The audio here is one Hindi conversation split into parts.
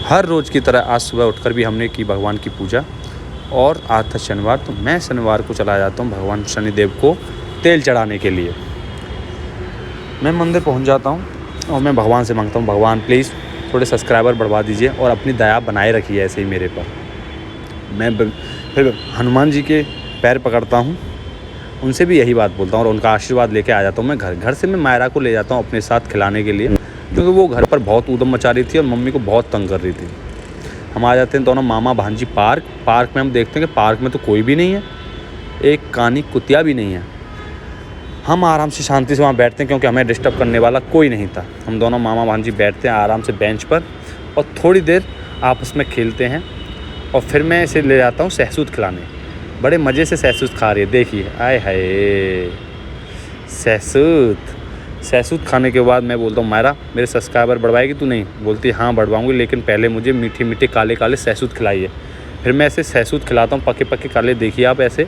हर रोज़ की तरह आज सुबह उठकर भी हमने की भगवान की पूजा। और आज था शनिवार, तो मैं शनिवार को चला जाता हूँ भगवान शनिदेव को तेल चढ़ाने के लिए। मैं मंदिर पहुँच जाता हूँ और मैं भगवान से मांगता हूँ, भगवान प्लीज़ थोड़े सब्सक्राइबर बढ़वा दीजिए और अपनी दया बनाए रखिए ऐसे ही मेरे पर। मैं फिर हनुमान जी के पैर पकड़ता हूँ, उनसे भी यही बात बोलता हूँ और उनका आशीर्वाद लेके आ जाता हूँ। मैं घर से मैं मायरा को ले जाता हूँ अपने साथ खिलाने के लिए, क्योंकि वो घर पर बहुत ऊधम मचा रही थी और मम्मी को बहुत तंग कर रही थी। हम आ जाते हैं दोनों मामा भांजी पार्क में। हम देखते हैं कि पार्क में तो कोई भी नहीं है, एक कानी कुतिया भी नहीं है। हम आराम से शांति से वहाँ बैठते हैं, क्योंकि हमें डिस्टर्ब करने वाला कोई नहीं था। हम दोनों मामा भांजी बैठते हैं आराम से बेंच पर और थोड़ी देर आपस में खेलते हैं। और फिर मैं इसे ले जाता हूँ सहसूद खिलाने। बड़े मज़े से सहसूद खा रही है, देखिए, आय हाय सहसूद खाने के बाद मैं बोलता हूँ, मायरा मेरे सब्सक्राइबर बढ़वाएगी तू? नहीं बोलती, हाँ बढ़वाऊँगी, लेकिन पहले मुझे मीठे मीठे काले काले सहसूद खिलाइए। फिर मैं ऐसे सहसूद खिलाता हूँ, पके पके काले, देखिए आप ऐसे,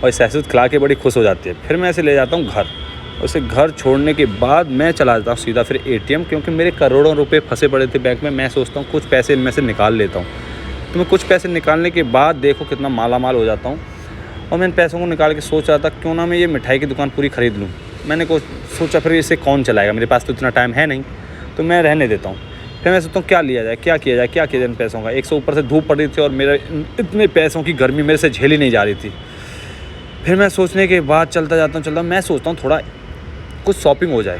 और सहसूद खिला के बड़ी खुश हो जाती है। फिर मैं ऐसे ले जाता हूँ घर। उसे घर छोड़ने के बाद मैं चला जाता हूँ सीधा फिर ATM, क्योंकि मेरे करोड़ों रुपए फंसे पड़े थे बैंक में। मैं सोचता हूँ कुछ पैसे इनमें से निकाल लेता हूँ। तो मैं कुछ पैसे निकालने के बाद देखो कितना माला माल हो जाता हूँ। और मैं इन पैसों को निकाल के सोच रहा था क्यों ना मैं ये मिठाई की दुकान पूरी ख़रीद लूँ। मैंने को सोचा फिर इसे कौन चलाएगा, मेरे पास तो इतना टाइम है नहीं, तो मैं रहने देता हूँ। फिर मैं सोचता हूँ क्या लिया जाए, क्या किया जाए इन पैसों का। 100 ऊपर से धूप पड़ रही थी और मेरे इतने पैसों की गर्मी मेरे से झेली नहीं जा रही थी। फिर मैं सोचने के बाद चलता जाता हूँ, मैं सोचता हूँ थोड़ा कुछ शॉपिंग हो जाए।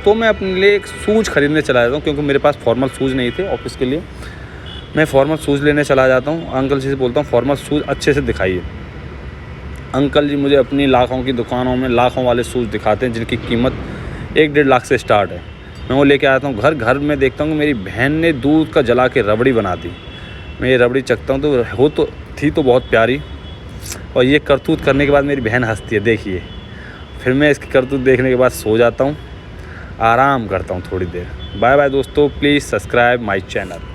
तो मैं अपने लिए एक शूज़ ख़रीदने चला जाता हूँ, क्योंकि मेरे पास फॉर्मल शूज़ नहीं थे ऑफिस के लिए। मैं फॉर्मल शूज़ लेने चला जाता हूँ। अंकल जी से बोलता हूँ फॉर्मल शूज़ अच्छे से दिखाइए। अंकल जी मुझे अपनी लाखों की दुकानों में लाखों वाले शूज़ दिखाते हैं, जिनकी कीमत 1-1.5 लाख से स्टार्ट है। मैं वो लेके आता हूँ घर में देखता हूँ कि मेरी बहन ने दूध का जला के रबड़ी बना दी। मैं ये रबड़ी चखता हूँ तो थी बहुत प्यारी, और ये करतूत करने के बाद मेरी बहन हंसती है, देखिए। फिर मैं इसकी करतूत देखने के बाद सो जाता हूँ, आराम करता हूँ थोड़ी देर। बाय बाय दोस्तों, प्लीज़ सब्सक्राइब माय चैनल।